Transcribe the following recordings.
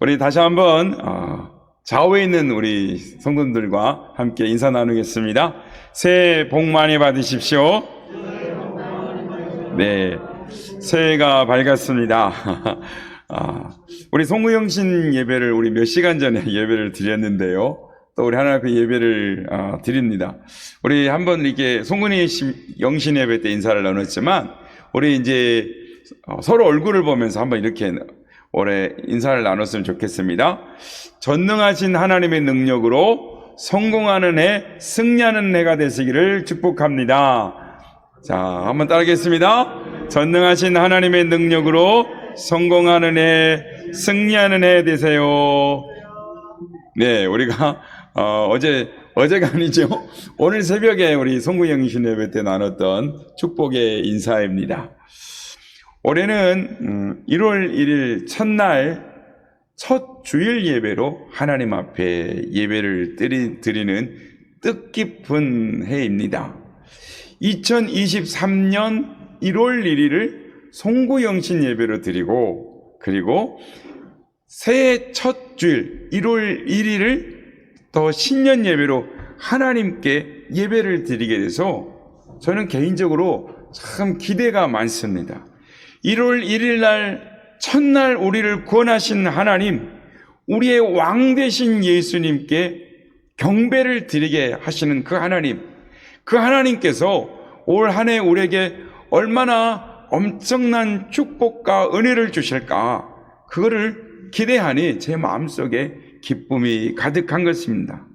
우리 다시 한번 좌우에 있는 우리 성도들과 함께 인사 나누겠습니다. 새해 복 많이 받으십시오. 네, 새해가 밝았습니다. 우리 송구영신 예배를 우리 몇 시간 전에 예배를 드렸는데요. 또 우리 하나님 앞에 예배를 드립니다. 우리 한번 이렇게 송구영신 예배 때 인사를 나눴지만 우리 이제 서로 얼굴을 보면서 한번 이렇게 올해 인사를 나눴으면 좋겠습니다. 전능하신 하나님의 능력으로 성공하는 해, 승리하는 해가 되시기를 축복합니다. 자, 한번 따르겠습니다. 전능하신 하나님의 능력으로 성공하는 해, 승리하는 해 되세요. 네, 우리가 어제가 아니죠. 오늘 새벽에 우리 송구영신 예배 때 나눴던 축복의 인사입니다. 올해는 1월 1일 첫날 첫 주일 예배로 하나님 앞에 예배를 드리는 뜻깊은 해입니다. 2023년 1월 1일을 송구영신 예배로 드리고, 그리고 새해 첫 주일 1월 1일을 더 신년 예배로 하나님께 예배를 드리게 돼서 저는 개인적으로 참 기대가 많습니다. 1월 1일 날 첫날 우리를 구원하신 하나님, 우리의 왕 되신 예수님께 경배를 드리게 하시는 그 하나님께서 올 한 해 우리에게 얼마나 엄청난 축복과 은혜를 주실까, 그거를 기대하니 제 마음속에 기쁨이 가득한 것입니다.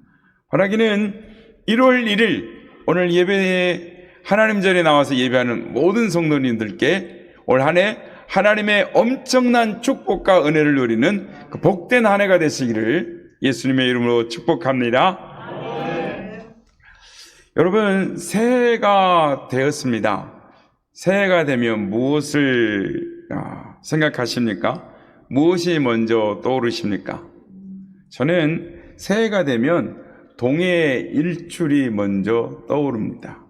바라기는 1월 1일 오늘 예배에 하나님 전에 나와서 예배하는 모든 성도님들께 올 한 해 하나님의 엄청난 축복과 은혜를 누리는 그 복된 한 해가 되시기를 예수님의 이름으로 축복합니다. 여러분, 새해가 되었습니다. 새해가 되면 무엇을 생각하십니까? 무엇이 먼저 떠오르십니까? 저는 새해가 되면 동해 일출이 먼저 떠오릅니다.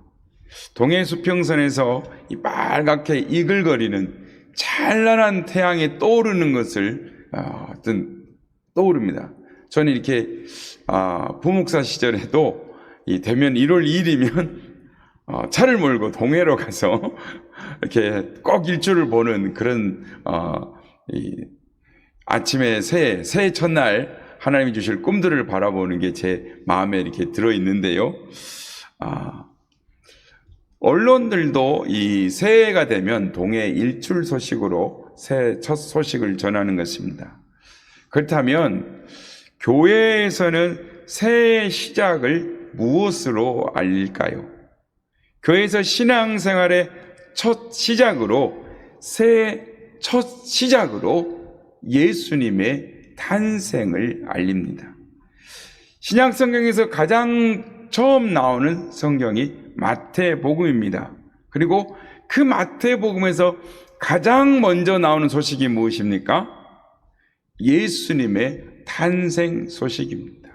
동해 수평선에서 이 빨갛게 이글거리는 찬란한 태양이 떠오르는 것을 떠오릅니다. 저는 이렇게 부목사 시절에도 되면 1월 2일이면 차를 몰고 동해로 가서 이렇게 꼭 일출을 보는 그런 아침에 새해 첫날 하나님이 주실 꿈들을 바라보는 게 제 마음에 이렇게 들어있는데요. 언론들도 이 새해가 되면 동해 일출 소식으로 새해 첫 소식을 전하는 것입니다. 그렇다면 교회에서는 새해 시작을 무엇으로 알릴까요? 교회에서 신앙생활의 첫 시작으로, 새해 첫 시작으로 예수님의 탄생을 알립니다. 신약성경에서 가장 처음 나오는 성경이 마태복음입니다. 그리고 그 마태복음에서 가장 먼저 나오는 소식이 무엇입니까? 예수님의 탄생 소식입니다.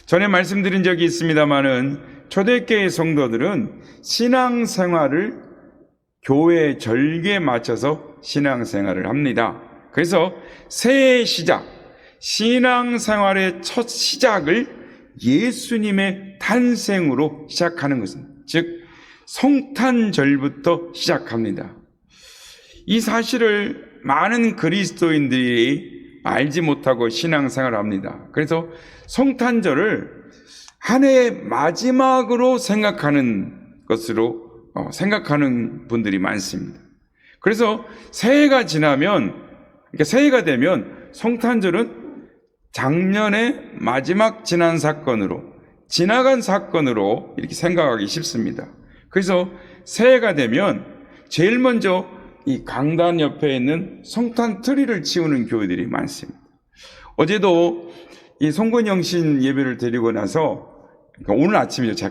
전에 말씀드린 적이 있습니다마는 초대교회 성도들은 신앙생활을 교회 절기에 맞춰서 신앙생활을 합니다. 그래서 새해 시작, 신앙생활의 첫 시작을 예수님의 탄생으로 시작하는 것은, 즉 성탄절부터 시작합니다. 이 사실을 많은 그리스도인들이 알지 못하고 신앙생활을 합니다. 그래서 성탄절을 한 해의 마지막으로 생각하는 것으로 생각하는 분들이 많습니다. 그래서 새해가 되면 성탄절은 작년에 마지막 지나간 사건으로 이렇게 생각하기 쉽습니다. 그래서 새해가 되면 제일 먼저 이 강단 옆에 있는 성탄 트리를 치우는 교회들이 많습니다. 어제도 이 송구영신 예배를 드리고 나서, 오늘 아침이죠,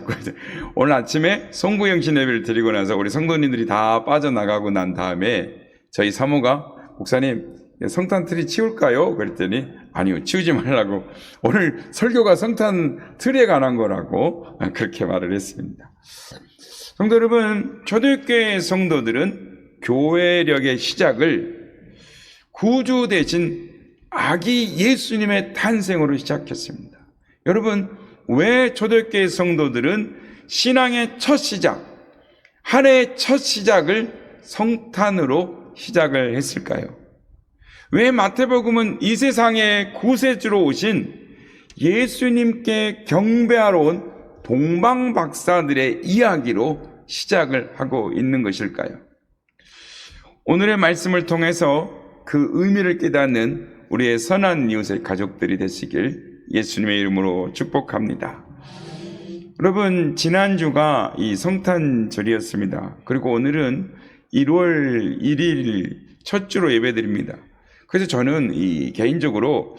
오늘 아침에 송구영신 예배를 드리고 나서 우리 성도님들이 다 빠져나가고 난 다음에 저희 사모가, 목사님 성탄 트리 치울까요? 그랬더니 아니요, 치우지 말라고, 오늘 설교가 성탄 트리에 관한 거라고 그렇게 말을 했습니다. 성도 여러분, 초대교회 성도들은 교회력의 시작을 구주 대신 아기 예수님의 탄생으로 시작했습니다. 여러분, 왜 초대교회 성도들은 신앙의 첫 시작, 한 해의 첫 시작을 성탄으로 시작을 했을까요? 왜 마태복음은 이 세상의 구세주로 오신 예수님께 경배하러 온 동방박사들의 이야기로 시작을 하고 있는 것일까요? 오늘의 말씀을 통해서 그 의미를 깨닫는 우리의 선한 이웃의 가족들이 되시길 예수님의 이름으로 축복합니다. 여러분, 지난주가 이 성탄절이었습니다. 그리고 오늘은 1월 1일 첫 주로 예배드립니다. 그래서 저는 개인적으로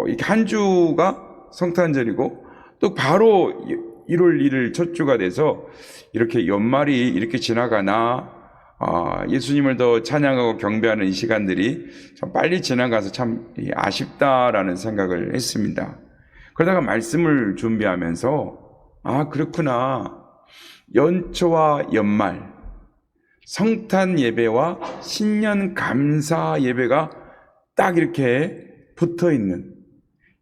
이렇게 한 주가 성탄절이고 또 바로 1월 1일 첫 주가 돼서 이렇게 연말이 이렇게 지나가나, 예수님을 더 찬양하고 경배하는 이 시간들이 참 빨리 지나가서 참 아쉽다라는 생각을 했습니다. 그러다가 말씀을 준비하면서 그렇구나. 연초와 연말, 성탄 예배와 신년 감사 예배가 딱 이렇게 붙어 있는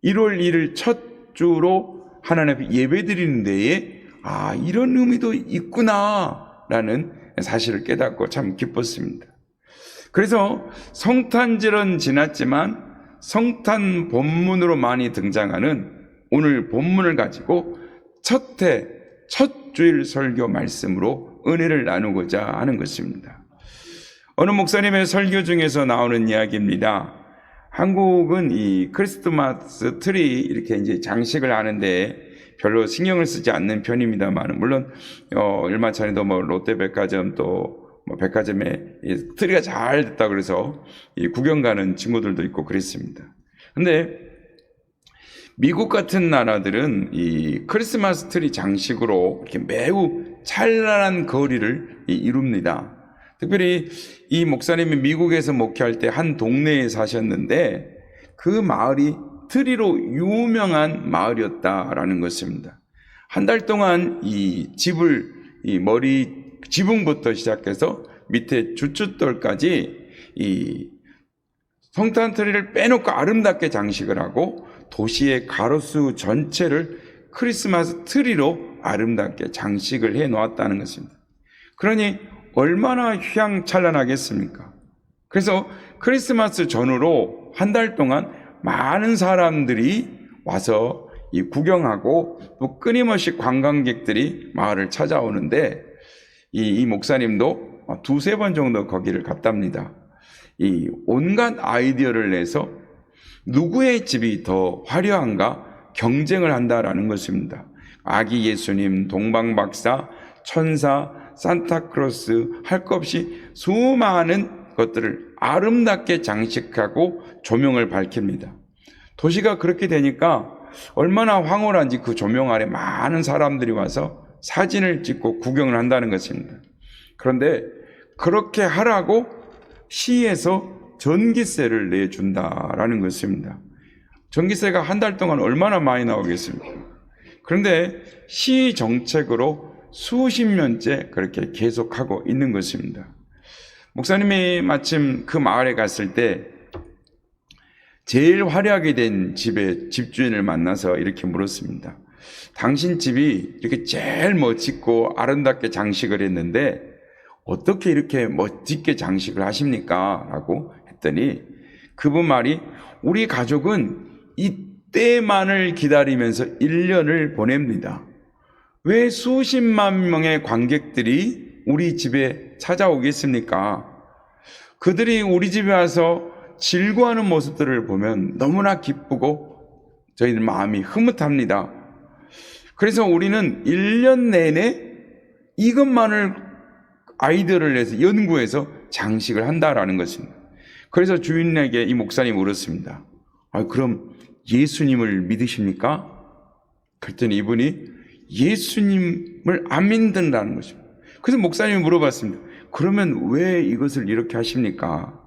1월 1일 첫 주로 하나님 앞에 예배 드리는 데에 이런 의미도 있구나라는 사실을 깨닫고 참 기뻤습니다. 그래서 성탄절은 지났지만 성탄 본문으로 많이 등장하는 오늘 본문을 가지고 첫 주일 설교 말씀으로 은혜를 나누고자 하는 것입니다. 어느 목사님의 설교 중에서 나오는 이야기입니다. 한국은 이 크리스마스 트리 이렇게 이제 장식을 하는데 별로 신경을 쓰지 않는 편입니다만, 물론 얼마 전에도 롯데백화점 또 백화점에 트리가 잘 됐다 그래서 구경 가는 친구들도 있고 그랬습니다. 근데 미국 같은 나라들은 이 크리스마스 트리 장식으로 이렇게 매우 찬란한 거리를 이룹니다. 특별히 이 목사님이 미국에서 목회할 때 한 동네에 사셨는데 그 마을이 트리로 유명한 마을이었다라는 것입니다. 한 달 동안 이 집을 머리 지붕부터 시작해서 밑에 주춧돌까지 이 성탄 트리를 빼놓고 아름답게 장식을 하고 도시의 가로수 전체를 크리스마스 트리로 아름답게 장식을 해 놓았다는 것입니다. 그러니 얼마나 휘황찬란하겠습니까? 그래서 크리스마스 전후로 한 달 동안 많은 사람들이 와서 구경하고 또 끊임없이 관광객들이 마을을 찾아오는데 이 목사님도 두세 번 정도 거기를 갔답니다. 온갖 아이디어를 내서 누구의 집이 더 화려한가 경쟁을 한다라는 것입니다. 아기 예수님, 동방박사, 천사, 산타크로스 할 것 없이 수많은 것들을 아름답게 장식하고 조명을 밝힙니다. 도시가 그렇게 되니까 얼마나 황홀한지 그 조명 아래 많은 사람들이 와서 사진을 찍고 구경을 한다는 것입니다. 그런데 그렇게 하라고 시에서 전기세를 내준다라는 것입니다. 전기세가 한 달 동안 얼마나 많이 나오겠습니까? 그런데 시 정책으로 수십 년째 그렇게 계속하고 있는 것입니다. 목사님이 마침 그 마을에 갔을 때 제일 화려하게 된 집의 집주인을 만나서 이렇게 물었습니다. 당신 집이 이렇게 제일 멋지고 아름답게 장식을 했는데 어떻게 이렇게 멋지게 장식을 하십니까? 라고 했더니 그분 말이 우리 가족은 이때만을 기다리면서 1년을 보냅니다. 왜 수십만 명의 관객들이 우리 집에 찾아오겠습니까? 그들이 우리 집에 와서 즐거워하는 모습들을 보면 너무나 기쁘고 저희들 마음이 흐뭇합니다. 그래서 우리는 1년 내내 이것만을 아이디어를 내서 연구해서 장식을 한다라는 것입니다. 그래서 주인에게 이 목사님이 물었습니다. 그럼 예수님을 믿으십니까? 그랬더니 이분이 예수님을 안 믿는다는 것입니다. 그래서 목사님이 물어봤습니다. 그러면 왜 이것을 이렇게 하십니까?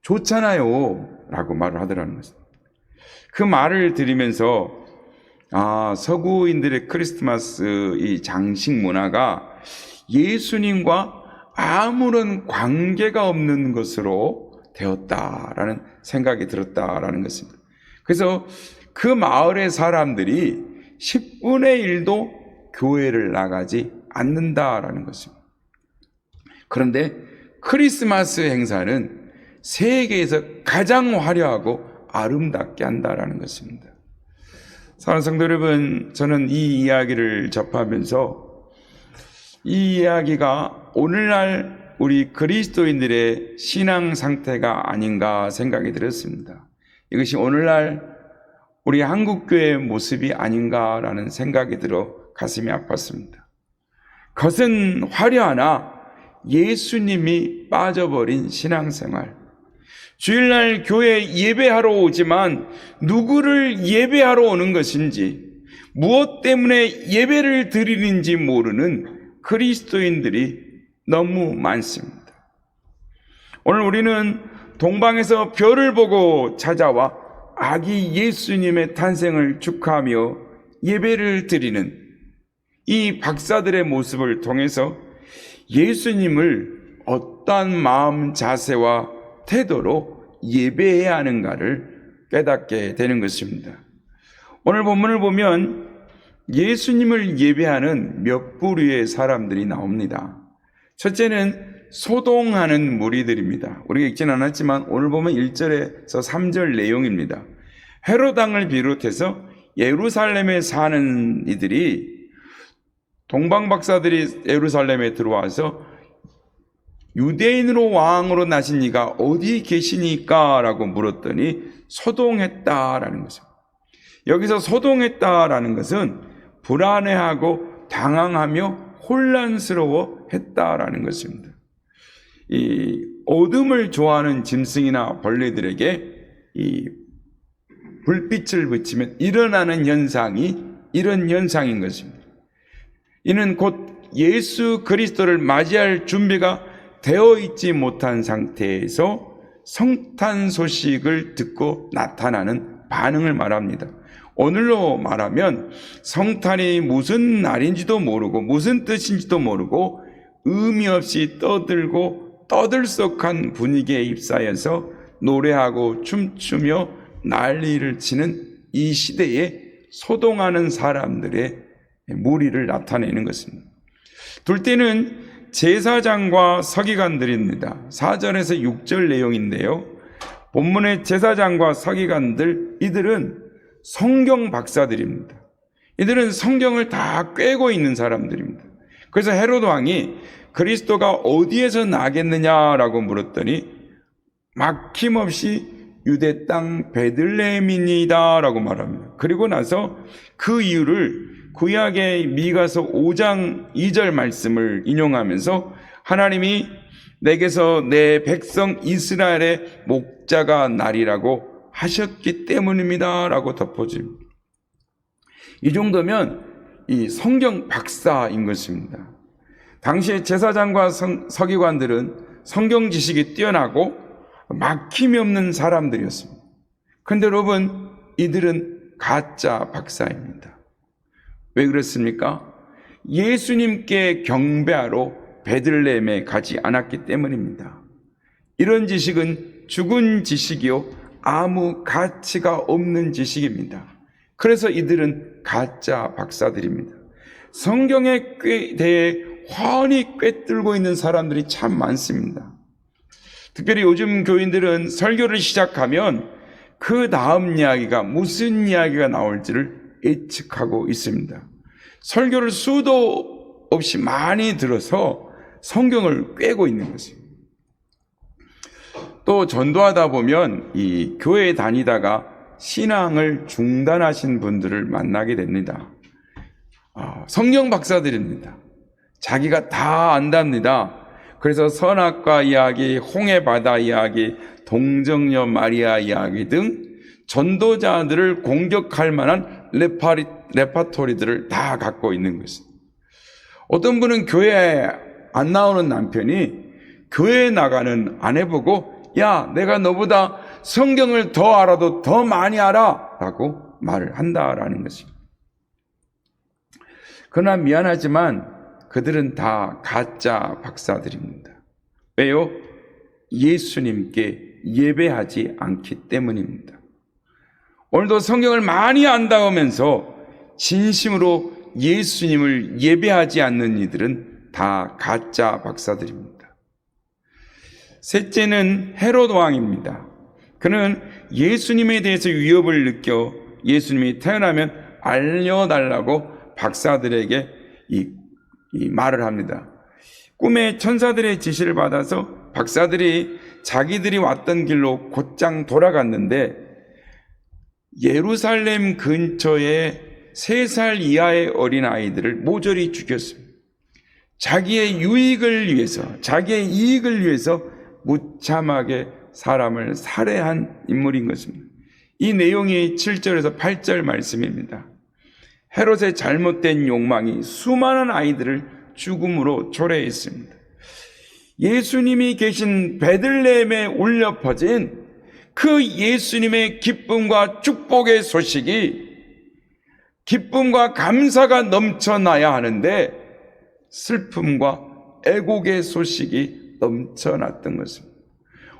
좋잖아요 라고 말을 하더라는 것입니다. 그 말을 들으면서 서구인들의 크리스마스 이 장식 문화가 예수님과 아무런 관계가 없는 것으로 되었다라는 생각이 들었다라는 것입니다. 그래서 그 마을의 사람들이 10분의 1도 교회를 나가지 않는다라는 것입니다. 그런데 크리스마스 행사는 세계에서 가장 화려하고 아름답게 한다라는 것입니다. 사랑하는 성도 여러분, 저는 이 이야기를 접하면서 이 이야기가 오늘날 우리 그리스도인들의 신앙 상태가 아닌가 생각이 들었습니다. 이것이 오늘날 우리 한국교회의 모습이 아닌가라는 생각이 들어 가슴이 아팠습니다. 겉은 화려하나 예수님이 빠져버린 신앙생활. 주일날 교회 예배하러 오지만 누구를 예배하러 오는 것인지, 무엇 때문에 예배를 드리는지 모르는 그리스도인들이 너무 많습니다. 오늘 우리는 동방에서 별을 보고 찾아와 아기 예수님의 탄생을 축하하며 예배를 드리는 이 박사들의 모습을 통해서 예수님을 어떠한 마음, 자세와 태도로 예배해야 하는가를 깨닫게 되는 것입니다. 오늘 본문을 보면 예수님을 예배하는 몇 부류의 사람들이 나옵니다. 첫째는 소동하는 무리들입니다. 우리가 읽지는 않았지만 오늘 보면 1절에서 3절 내용입니다. 헤롯 왕을 비롯해서 예루살렘에 사는 이들이, 동방 박사들이 예루살렘에 들어와서 유대인으로 왕으로 나신 이가 어디 계시니까? 라고 물었더니 소동했다라는 것입니다. 여기서 소동했다라는 것은 불안해하고 당황하며 혼란스러워 했다라는 것입니다. 이 어둠을 좋아하는 짐승이나 벌레들에게 이 불빛을 비치면 일어나는 현상이 이런 현상인 것입니다. 이는 곧 예수 그리스도를 맞이할 준비가 되어 있지 못한 상태에서 성탄 소식을 듣고 나타나는 반응을 말합니다. 오늘로 말하면 성탄이 무슨 날인지도 모르고 무슨 뜻인지도 모르고 의미 없이 떠들고 떠들썩한 분위기에 휩싸여서 노래하고 춤추며 난리를 치는 이 시대에 소동하는 사람들의 무리를 나타내는 것입니다. 둘째는 제사장과 서기관들입니다. 4절에서 6절 내용인데요. 본문의 제사장과 서기관들, 이들은 성경 박사들입니다. 이들은 성경을 다 꿰고 있는 사람들입니다. 그래서 헤롯 왕이 그리스도가 어디에서 나겠느냐라고 물었더니 막힘없이 유대 땅 베들레헴이니이다 라고 말합니다. 그리고 나서 그 이유를 구약의 미가서 5장 2절 말씀을 인용하면서 하나님이 내게서 내 백성 이스라엘의 목자가 나리라고 하셨기 때문입니다 라고 덮어줍니다. 이 정도면 이 성경 박사인 것입니다. 당시의 제사장과 서기관들은 성경 지식이 뛰어나고 막힘이 없는 사람들이었습니다. 그런데 여러분, 이들은 가짜 박사입니다. 왜 그렇습니까? 예수님께 경배하러 베들레헴에 가지 않았기 때문입니다. 이런 지식은 죽은 지식이요 아무 가치가 없는 지식입니다. 그래서 이들은 가짜 박사들입니다. 성경에 대해 훤히 꿰뚫고 있는 사람들이 참 많습니다. 특별히 요즘 교인들은 설교를 시작하면 그 다음 이야기가 무슨 이야기가 나올지를 예측하고 있습니다. 설교를 수도 없이 많이 들어서 성경을 꿰고 있는 것입니다. 또 전도하다 보면 이 교회에 다니다가 신앙을 중단하신 분들을 만나게 됩니다. 성경 박사들입니다. 자기가 다 안답니다. 그래서 선악과 이야기, 홍해바다 이야기, 동정녀 마리아 이야기 등 전도자들을 공격할 만한 레파토리들을 다 갖고 있는 것입니다. 어떤 분은 교회에 안 나오는 남편이 교회에 나가는 아내 보고 야, 내가 너보다 성경을 더 알아도 더 많이 알아 라고 말을 한다라는 것입니다. 그러나 미안하지만 그들은 다 가짜 박사들입니다. 왜요? 예수님께 예배하지 않기 때문입니다. 오늘도 성경을 많이 안다면서 진심으로 예수님을 예배하지 않는 이들은 다 가짜 박사들입니다. 셋째는 헤롯 왕입니다. 그는 예수님에 대해서 위협을 느껴 예수님이 태어나면 알려달라고 박사들에게 이 말을 합니다. 꿈에 천사들의 지시를 받아서 박사들이 자기들이 왔던 길로 곧장 돌아갔는데 예루살렘 근처에 3살 이하의 어린아이들을 모조리 죽였습니다. 자기의 유익을 위해서, 자기의 이익을 위해서 무참하게 사람을 살해한 인물인 것입니다. 이 내용이 7절에서 8절 말씀입니다. 헤롯의 잘못된 욕망이 수많은 아이들을 죽음으로 초래했습니다. 예수님이 계신 베들레헴에 울려 퍼진 그 예수님의 기쁨과 축복의 소식이 기쁨과 감사가 넘쳐나야 하는데 슬픔과 애곡의 소식이 넘쳐났던 것입니다.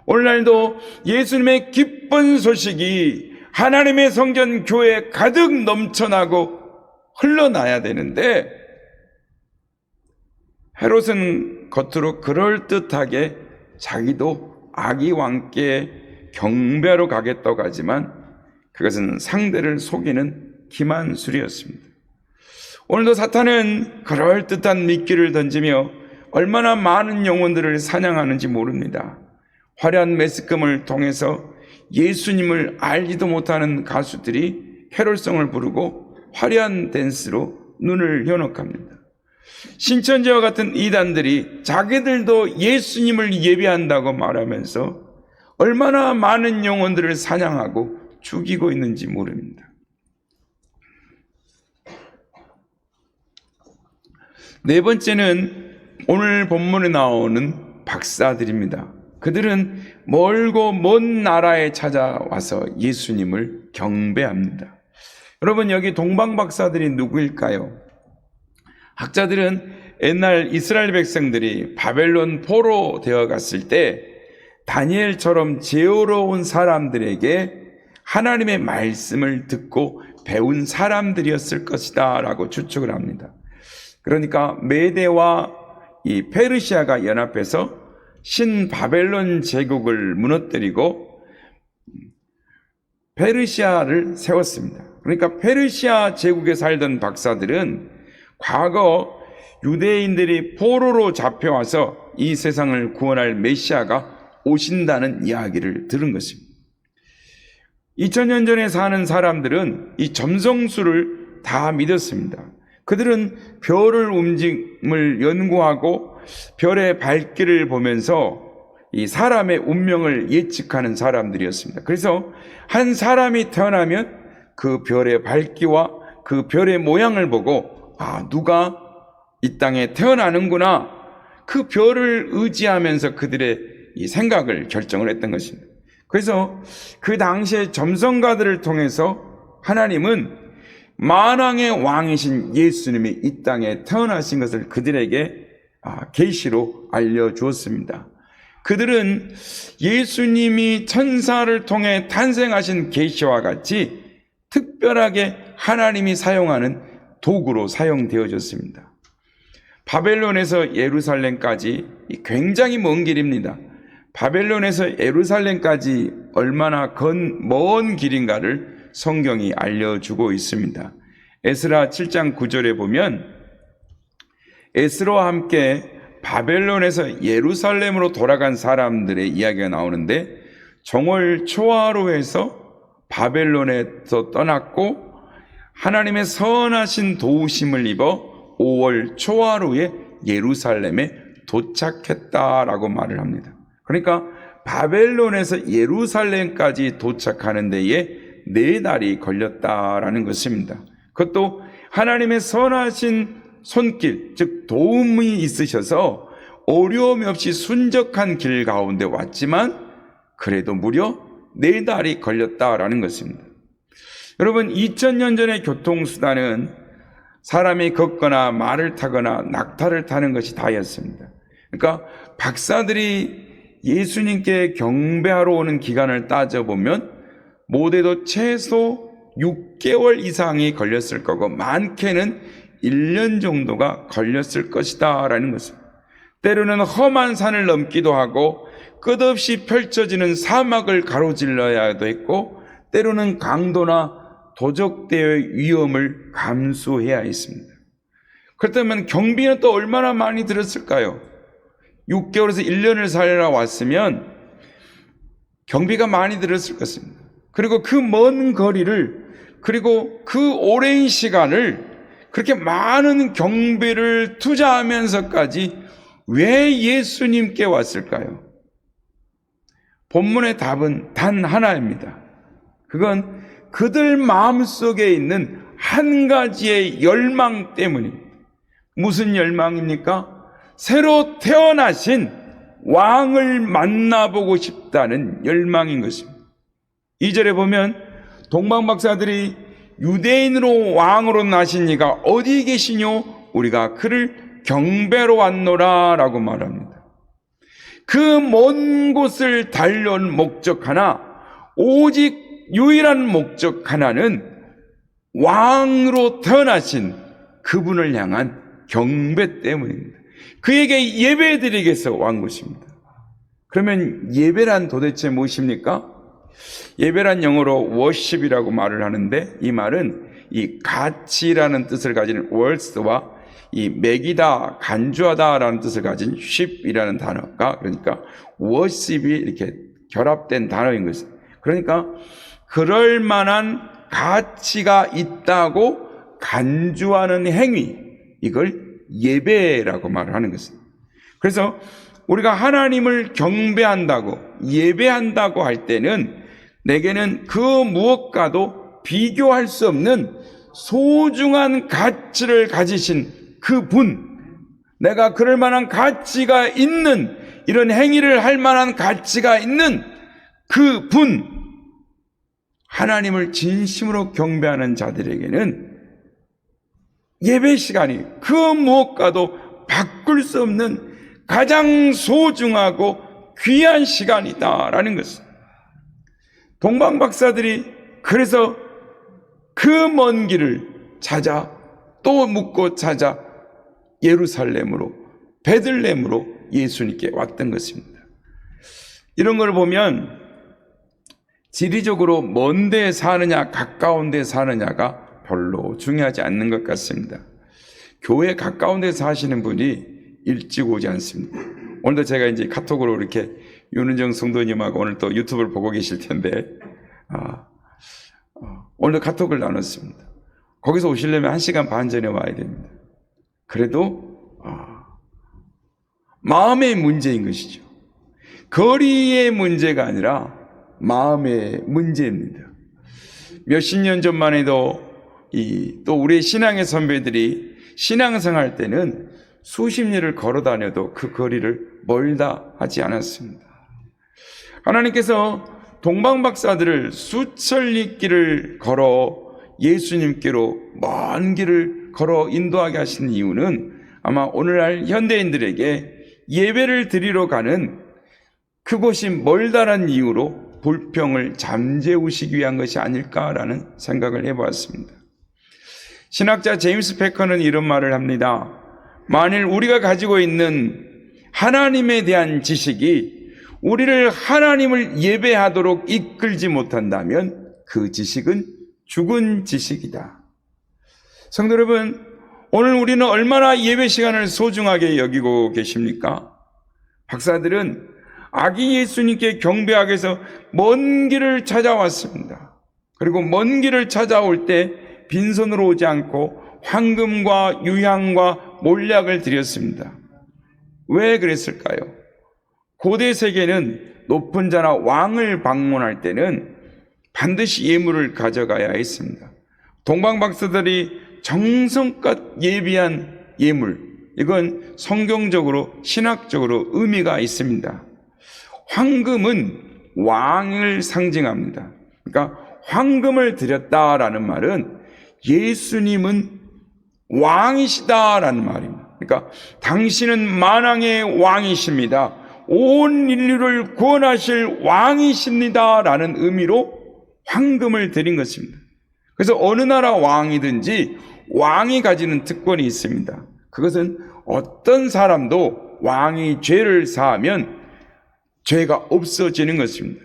오늘날도 예수님의 기쁜 소식이 하나님의 성전 교회에 가득 넘쳐나고 흘러나야 되는데 헤롯은 겉으로 그럴듯하게 자기도 아기 왕께 경배하러 가겠다고 하지만 그것은 상대를 속이는 기만술이었습니다. 오늘도 사탄은 그럴듯한 미끼를 던지며 얼마나 많은 영혼들을 사냥하는지 모릅니다. 화려한 매스컴을 통해서 예수님을 알지도 못하는 가수들이 캐롤송을 부르고 화려한 댄스로 눈을 현혹합니다. 신천지와 같은 이단들이 자기들도 예수님을 예배한다고 말하면서 얼마나 많은 영혼들을 사냥하고 죽이고 있는지 모릅니다. 네 번째는 오늘 본문에 나오는 박사들입니다. 그들은 멀고 먼 나라에 찾아와서 예수님을 경배합니다. 여러분, 여기 동방 박사들이 누구일까요? 학자들은 옛날 이스라엘 백성들이 바벨론 포로 되어 갔을 때 다니엘처럼 지혜로운 사람들에게 하나님의 말씀을 듣고 배운 사람들이었을 것이다 라고 추측을 합니다. 그러니까 메대와 이 페르시아가 연합해서 신바벨론 제국을 무너뜨리고 페르시아를 세웠습니다. 그러니까 페르시아 제국에 살던 박사들은 과거 유대인들이 포로로 잡혀와서 이 세상을 구원할 메시아가 오신다는 이야기를 들은 것입니다. 2000년 전에 사는 사람들은 이 점성술을 다 믿었습니다. 그들은 별을 움직임을 연구하고 별의 밝기를 보면서 이 사람의 운명을 예측하는 사람들이었습니다. 그래서 한 사람이 태어나면 그 별의 밝기와 그 별의 모양을 보고 누가 이 땅에 태어나는구나, 그 별을 의지하면서 그들의 이 생각을 결정을 했던 것입니다. 그래서 그 당시에 점성가들을 통해서 하나님은 만왕의 왕이신 예수님이 이 땅에 태어나신 것을 그들에게 계시로 알려주었습니다. 그들은 예수님이 천사를 통해 탄생하신 계시와 같이 특별하게 하나님이 사용하는 도구로 사용되어졌습니다. 바벨론에서 예루살렘까지 굉장히 먼 길입니다. 바벨론에서 예루살렘까지 얼마나 먼 길인가를 성경이 알려주고 있습니다. 에스라 7장 9절에 보면 에스라와 함께 바벨론에서 예루살렘으로 돌아간 사람들의 이야기가 나오는데 정월 초하루 해서 바벨론에서 떠났고 하나님의 선하신 도우심을 입어 5월 초하루에 예루살렘에 도착했다라고 말을 합니다. 그러니까 바벨론에서 예루살렘까지 도착하는 데에 4달이 걸렸다라는 것입니다. 그것도 하나님의 선하신 손길, 즉 도움이 있으셔서 어려움이 없이 순적한 길 가운데 왔지만 그래도 무려 4달이 걸렸다라는 것입니다. 여러분, 2000년 전의 교통수단은 사람이 걷거나 말을 타거나 낙타를 타는 것이 다였습니다. 그러니까 박사들이 예수님께 경배하러 오는 기간을 따져보면 못해도 최소 6개월 이상이 걸렸을 거고 많게는 1년 정도가 걸렸을 것이다 라는 것입니다. 때로는 험한 산을 넘기도 하고 끝없이 펼쳐지는 사막을 가로질러야도 했고 때로는 강도나 도적대의 위험을 감수해야 했습니다. 그렇다면 경비는 또 얼마나 많이 들었을까요? 6개월에서 1년을 살아왔으면 경비가 많이 들었을 것입니다. 그리고 그 먼 거리를, 그리고 그 오랜 시간을 그렇게 많은 경비를 투자하면서까지 왜 예수님께 왔을까요? 본문의 답은 단 하나입니다. 그건 그들 마음속에 있는 한 가지의 열망 때문입니다. 무슨 열망입니까? 새로 태어나신 왕을 만나보고 싶다는 열망인 것입니다. 2절에 보면 동방박사들이 유대인으로 왕으로 나신 이가 어디 계시뇨? 우리가 그를 경배로 왔노라 라고 말합니다. 그 먼 곳을 달려온 목적 하나, 오직 유일한 목적 하나는 왕으로 태어나신 그분을 향한 경배 때문입니다. 그에게 예배드리기 위해서 온 것입니다. 그러면 예배란 도대체 무엇입니까? 예배란 영어로 worship이라고 말을 하는데 이 말은 이 가치라는 뜻을 가진 words와 이 매기다, 간주하다라는 뜻을 가진 ship이라는 단어가 그러니까 worship이 이렇게 결합된 단어인 것입니다. 그러니까 그럴 만한 가치가 있다고 간주하는 행위, 이걸 예배라고 말을 하는 것입니다. 그래서 우리가 하나님을 경배한다고 예배한다고 할 때는 내게는 그 무엇과도 비교할 수 없는 소중한 가치를 가지신 그 분, 내가 그럴 만한 가치가 있는, 이런 행위를 할 만한 가치가 있는 그 분, 하나님을 진심으로 경배하는 자들에게는 예배 시간이 그 무엇과도 바꿀 수 없는 가장 소중하고 귀한 시간이다라는 것입니다. 동방박사들이 그래서 그 먼 길을 찾아 또 묻고 찾아 예루살렘으로, 베들레헴으로 예수님께 왔던 것입니다. 이런 걸 보면 지리적으로 먼 데 사느냐 가까운 데 사느냐가 별로 중요하지 않는 것 같습니다. 교회 가까운 데 사시는 분이 일찍 오지 않습니다. 오늘도 제가 이제 카톡으로 이렇게 윤은정 성도님하고 오늘 또 유튜브를 보고 계실 텐데 오늘 카톡을 나눴습니다. 거기서 오시려면 1시간 반 전에 와야 됩니다. 그래도 마음의 문제인 것이죠. 거리의 문제가 아니라 마음의 문제입니다. 몇십 년 전만 해도 또 우리의 신앙의 선배들이 신앙생활 때는 수십 리를 걸어 다녀도 그 거리를 멀다 하지 않았습니다. 하나님께서 동방박사들을 수천 리 길을 걸어 예수님께로 먼 길을 걸어 인도하게 하신 이유는 아마 오늘날 현대인들에게 예배를 드리러 가는 그곳이 멀다란 이유로 불평을 잠재우시기 위한 것이 아닐까라는 생각을 해보았습니다. 신학자 제임스 패커는 이런 말을 합니다. 만일 우리가 가지고 있는 하나님에 대한 지식이 우리를 하나님을 예배하도록 이끌지 못한다면 그 지식은 죽은 지식이다. 성도 여러분, 오늘 우리는 얼마나 예배 시간을 소중하게 여기고 계십니까? 박사들은 아기 예수님께 경배하기 위해서 먼 길을 찾아왔습니다. 그리고 먼 길을 찾아올 때 빈손으로 오지 않고 황금과 유향과 몰약을 드렸습니다. 왜 그랬을까요? 고대 세계는 높은 자나 왕을 방문할 때는 반드시 예물을 가져가야 했습니다. 동방박사들이 정성껏 예비한 예물, 이건 성경적으로 신학적으로 의미가 있습니다. 황금은 왕을 상징합니다. 그러니까 황금을 드렸다라는 말은 예수님은 왕이시다라는 말입니다. 그러니까 당신은 만왕의 왕이십니다. 온 인류를 구원하실 왕이십니다 라는 의미로 황금을 드린 것입니다. 그래서 어느 나라 왕이든지 왕이 가지는 특권이 있습니다. 그것은 어떤 사람도 왕이 죄를 사하면 죄가 없어지는 것입니다.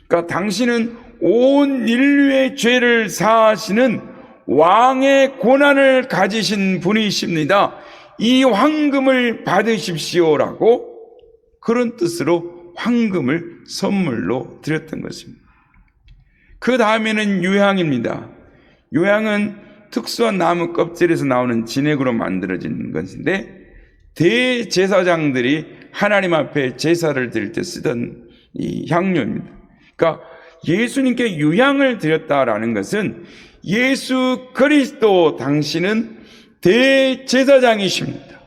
그러니까 당신은 온 인류의 죄를 사하시는 왕의 권한을 가지신 분이십니다. 이 황금을 받으십시오라고 그런 뜻으로 황금을 선물로 드렸던 것입니다. 그 다음에는 유향입니다. 유향은 특수한 나무 껍질에서 나오는 진액으로 만들어진 것인데 대제사장들이 하나님 앞에 제사를 드릴 때 쓰던 이 향료입니다. 그러니까 예수님께 유향을 드렸다라는 것은 예수 그리스도 당신은 대제사장이십니다.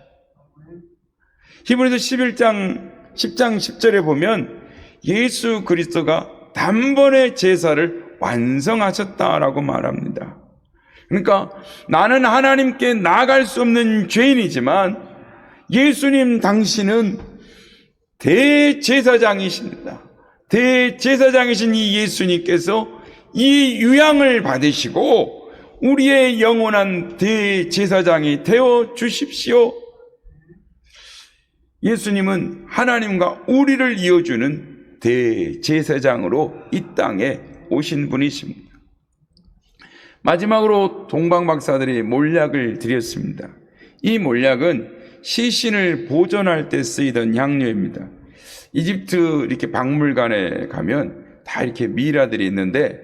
히브리서 10장 10절에 보면 예수 그리스도가 단번에 제사를 완성하셨다라고 말합니다. 그러니까 나는 하나님께 나아갈 수 없는 죄인이지만 예수님 당신은 대제사장이십니다. 대제사장이신 이 예수님께서 이 유향을 받으시고 우리의 영원한 대제사장이 되어 주십시오. 예수님은 하나님과 우리를 이어주는 대제사장으로 이 땅에 오신 분이십니다. 마지막으로 동방박사들이 몰약을 드렸습니다. 이 몰약은 시신을 보존할 때 쓰이던 향료입니다. 이집트 이렇게 박물관에 가면 다 이렇게 미라들이 있는데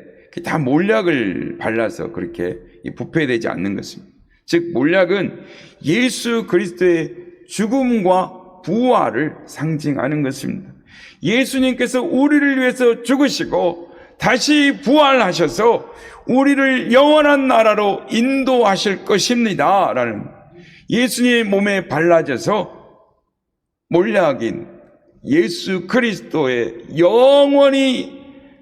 다 몰약을 발라서 그렇게 부패되지 않는 것입니다. 즉 몰약은 예수 그리스도의 죽음과 부활을 상징하는 것입니다. 예수님께서 우리를 위해서 죽으시고 다시 부활하셔서 우리를 영원한 나라로 인도하실 것입니다 라는 예수님의 몸에 발라져서 몰약인 예수 그리스도의 영원히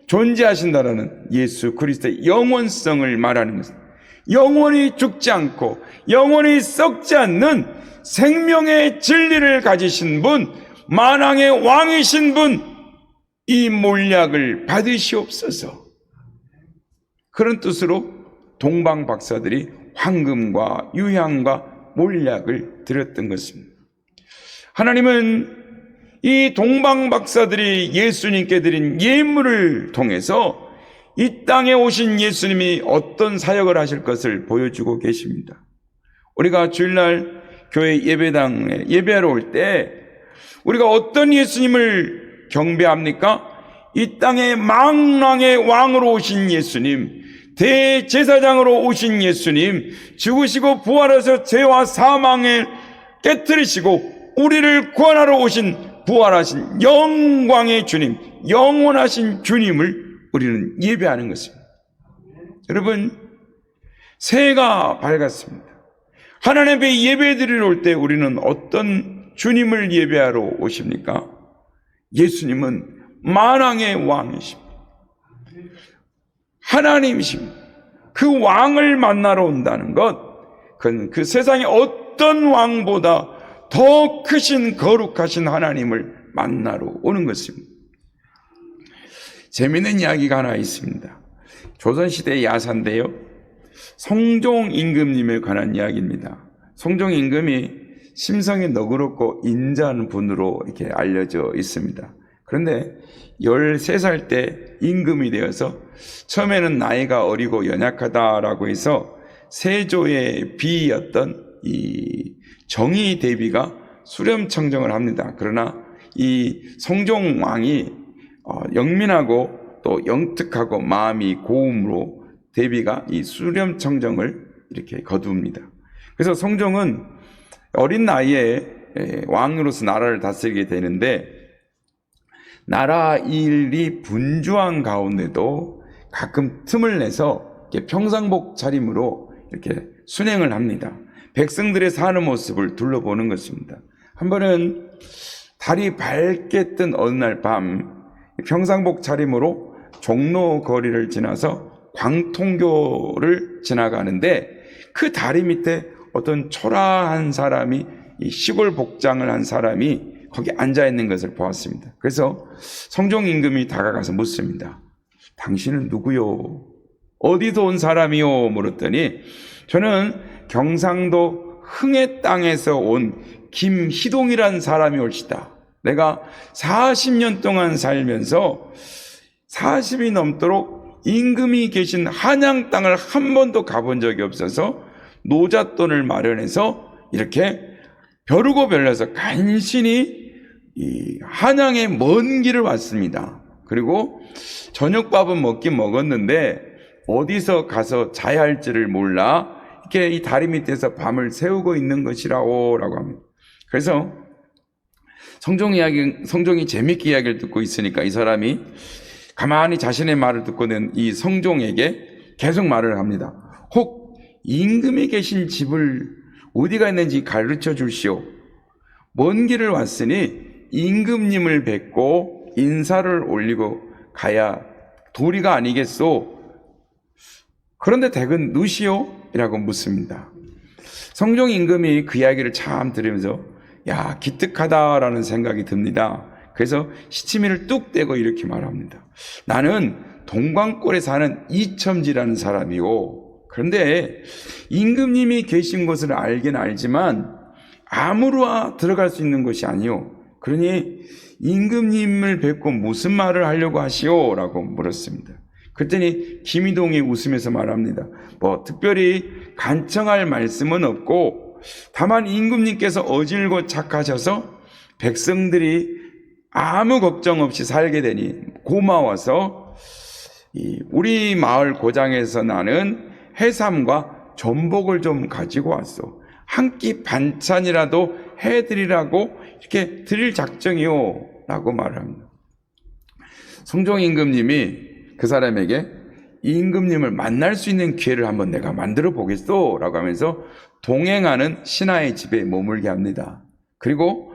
존재하신다라는 예수 그리스도의 영원성을 말하는 것입니다. 영원히 죽지 않고 영원히 썩지 않는 생명의 진리를 가지신 분, 만왕의 왕이신 분, 이 몰약을 받으시옵소서. 그런 뜻으로 동방 박사들이 황금과 유향과 몰약을 드렸던 것입니다. 하나님은 이 동방 박사들이 예수님께 드린 예물을 통해서 이 땅에 오신 예수님이 어떤 사역을 하실 것을 보여주고 계십니다. 우리가 주일날 교회 예배당에 예배하러 올 때 우리가 어떤 예수님을 경배합니까? 이 땅에 만왕의 왕으로 오신 예수님, 대제사장으로 오신 예수님, 죽으시고 부활하셔서 죄와 사망을 깨뜨리시고 우리를 구원하러 오신 부활하신 영광의 주님, 영원하신 주님을 우리는 예배하는 것입니다. 여러분, 새해가 밝았습니다. 하나님 앞에 예배드리러 올 때 우리는 어떤 주님을 예배하러 오십니까? 예수님은 만왕의 왕이십니다. 하나님이십니다. 그 왕을 만나러 온다는 것, 그건 그 세상의 어떤 왕보다 더 크신 거룩하신 하나님을 만나러 오는 것입니다. 재미있는 이야기가 하나 있습니다. 조선시대 야사인데요, 성종 임금님에 관한 이야기입니다. 성종 임금이 심성이 너그럽고 인자한 분으로 이렇게 알려져 있습니다. 그런데 13살 때 임금이 되어서 처음에는 나이가 어리고 연약하다라고 해서 세조의 비였던 이 정의 대비가 수렴청정을 합니다. 그러나 이 성종 왕이 영민하고 또 영특하고 마음이 고움으로 대비가 이 수렴청정을 이렇게 거둡니다. 그래서 성종은 어린 나이에 왕으로서 나라를 다스리게 되는데 나라 일이 분주한 가운데도 가끔 틈을 내서 이렇게 평상복 차림으로 이렇게 순행을 합니다. 백성들의 사는 모습을 둘러보는 것입니다. 한 번은 달이 밝게 뜬 어느 날 밤 평상복 차림으로 종로 거리를 지나서 광통교를 지나가는데 그 다리 밑에 어떤 초라한 사람이, 이 시골 복장을 한 사람이 거기 앉아 있는 것을 보았습니다. 그래서 성종 임금이 다가가서 묻습니다. 당신은 누구요? 어디서 온 사람이요? 물었더니 저는 경상도 흥해 땅에서 온 김희동이란 사람이 올시다. 내가 40년 동안 살면서 40이 넘도록 임금이 계신 한양 땅을 한 번도 가본 적이 없어서 노잣돈을 마련해서 이렇게 벼르고 별려서 간신히 이 한양의 먼 길을 왔습니다. 그리고 저녁밥은 먹긴 먹었는데 어디서 가서 자야 할지를 몰라 이렇게 이 다리 밑에서 밤을 새우고 있는 것이라고 라고 합니다. 그래서 성종이 재밌게 이야기를 듣고 있으니까 이 사람이 가만히 자신의 말을 듣고는 이 성종에게 계속 말을 합니다. 혹 임금이 계신 집을 어디가 있는지 가르쳐 주시오. 먼 길을 왔으니 임금님을 뵙고 인사를 올리고 가야 도리가 아니겠소. 그런데 댁은 누시오? 이라고 묻습니다. 성종 임금이 그 이야기를 참 들으면서 야, 기특하다라는 생각이 듭니다. 그래서 시치미를 뚝 떼고 이렇게 말합니다. 나는 동광골에 사는 이첨지라는 사람이요. 그런데 임금님이 계신 곳을 알긴 알지만 아무로나 들어갈 수 있는 것이 아니요. 그러니 임금님을 뵙고 무슨 말을 하려고 하시오? 라고 물었습니다. 그랬더니 김희동이 웃으면서 말합니다. 특별히 간청할 말씀은 없고 다만 임금님께서 어질고 착하셔서 백성들이 아무 걱정 없이 살게 되니 고마워서 우리 마을 고장에서 나는 해삼과 전복을 좀 가지고 왔소. 한 끼 반찬이라도 해드리라고 이렇게 드릴 작정이요 라고 말합니다. 성종 임금님이 그 사람에게 임금님을 만날 수 있는 기회를 한번 내가 만들어 보겠소 라고 하면서 동행하는 신하의 집에 머물게 합니다. 그리고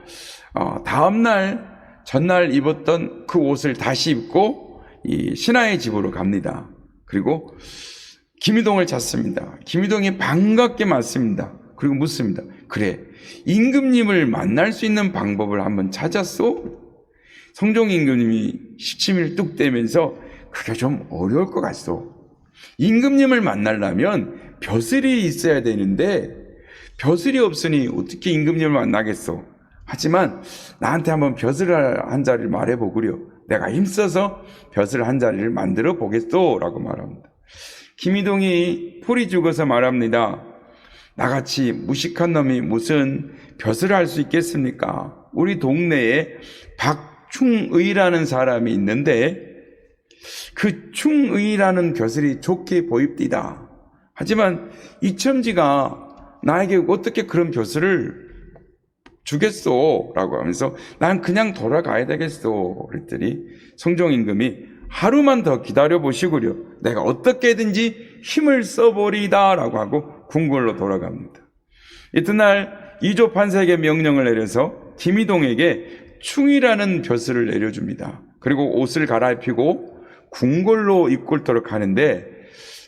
다음날 전날 입었던 그 옷을 다시 입고 이 신하의 집으로 갑니다. 그리고 김희동을 찾습니다. 김희동이 반갑게 맞습니다. 그리고 묻습니다. 그래, 임금님을 만날 수 있는 방법을 한번 찾았소? 성종 임금님이 시치미를 뚝 떼면서 그게 좀 어려울 것 같소. 임금님을 만나려면 벼슬이 있어야 되는데 벼슬이 없으니 어떻게 임금님을 만나겠소? 하지만 나한테 한번 벼슬 한 자리를 말해보구려. 내가 힘써서 벼슬 한 자리를 만들어 보겠소 라고 말합니다. 김희동이 풀이 죽어서 말합니다. 나같이 무식한 놈이 무슨 벼슬을 할 수 있겠습니까? 우리 동네에 박충의라는 사람이 있는데 그 충의라는 벼슬이 좋게 보입디다. 하지만 이첨지가 나에게 어떻게 그런 벼슬을 주겠소? 라고 하면서 난 그냥 돌아가야 되겠소. 그랬더니 성종 임금이 하루만 더 기다려 보시구려. 내가 어떻게든지 힘을 써버리다 라고 하고 궁궐로 돌아갑니다. 이튿날 이조 판사에게 명령을 내려서 김희동에게 충이라는 벼슬을 내려줍니다. 그리고 옷을 갈아입히고 궁궐로 입골토록 하는데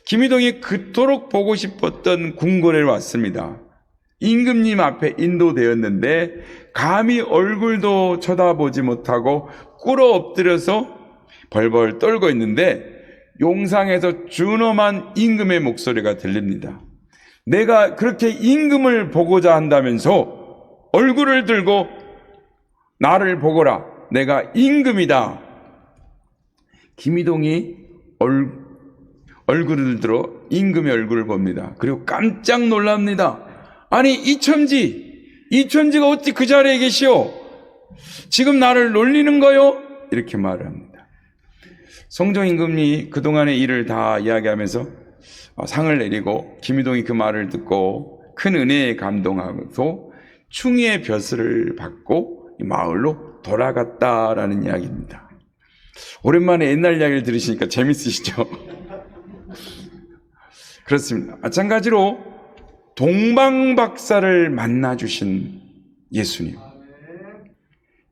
김희동이 그토록 보고 싶었던 궁궐에 왔습니다. 임금님 앞에 인도되었는데 감히 얼굴도 쳐다보지 못하고 꿇어 엎드려서 벌벌 떨고 있는데 용상에서 준엄한 임금의 목소리가 들립니다. 내가 그렇게 임금을 보고자 한다면서 얼굴을 들고 나를 보거라. 내가 임금이다. 김희동이 얼굴을 들어 임금의 얼굴을 봅니다. 그리고 깜짝 놀랍니다. 아니 이첨지가 어찌 그 자리에 계시오? 지금 나를 놀리는 거요? 이렇게 말을 합니다. 성종 임금이 그동안의 일을 다 이야기하면서 상을 내리고 김희동이 그 말을 듣고 큰 은혜에 감동하면서 충의의 벼슬을 받고 이 마을로 돌아갔다라는 이야기입니다. 오랜만에 옛날 이야기를 들으시니까 재밌으시죠? 그렇습니다. 마찬가지로 동방박사를 만나주신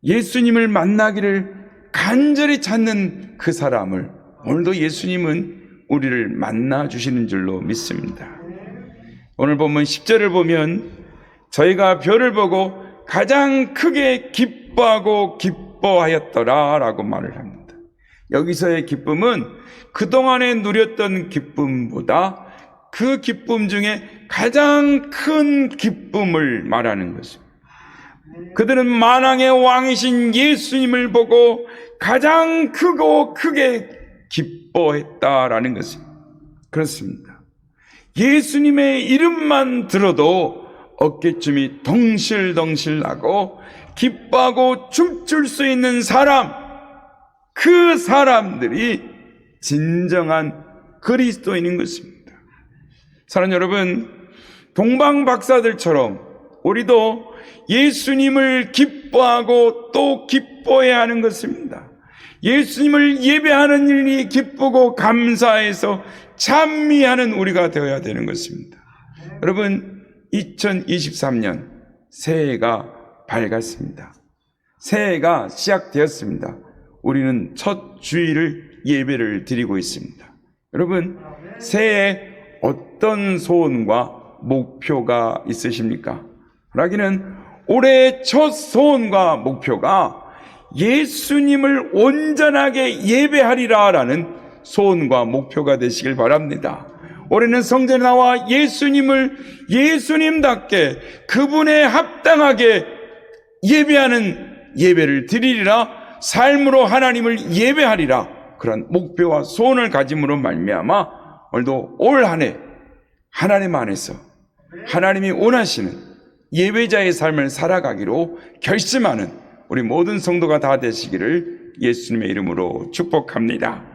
예수님을 만나기를 간절히 찾는 그 사람을 오늘도 예수님은 우리를 만나주시는 줄로 믿습니다. 오늘 본문 10절을 보면 저희가 별을 보고 가장 크게 기뻐하고 기뻐하였더라 라고 말을 합니다. 여기서의 기쁨은 그동안에 누렸던 기쁨보다 그 기쁨 중에 가장 큰 기쁨을 말하는 것입니다. 그들은 만왕의 왕이신 예수님을 보고 가장 크고 크게 기뻐했다라는 것입니다. 그렇습니다. 예수님의 이름만 들어도 어깨춤이 덩실덩실 나고 기뻐하고 춤출 수 있는 사람, 그 사람들이 진정한 그리스도인인 것입니다. 사랑하는 여러분, 동방 박사들처럼 우리도 예수님을 기뻐하고 또 기뻐해야 하는 것입니다. 예수님을 예배하는 일이 기쁘고 감사해서 찬미하는 우리가 되어야 되는 것입니다. 여러분, 2023년 새해가 밝았습니다. 새해가 시작되었습니다. 우리는 첫 주일을 예배를 드리고 있습니다. 여러분, 새해에 어떤 소원과 목표가 있으십니까? 라기는 올해의 첫 소원과 목표가 예수님을 온전하게 예배하리라라는 소원과 목표가 되시길 바랍니다. 올해는 성전에 나와 예수님을 예수님답게 그분에 합당하게 예배하는 예배를 드리리라, 삶으로 하나님을 예배하리라, 그런 목표와 소원을 가짐으로 말미암아 오늘도 올 한 해 하나님 안에서 하나님이 원하시는 예배자의 삶을 살아가기로 결심하는 우리 모든 성도가 다 되시기를 예수님의 이름으로 축복합니다.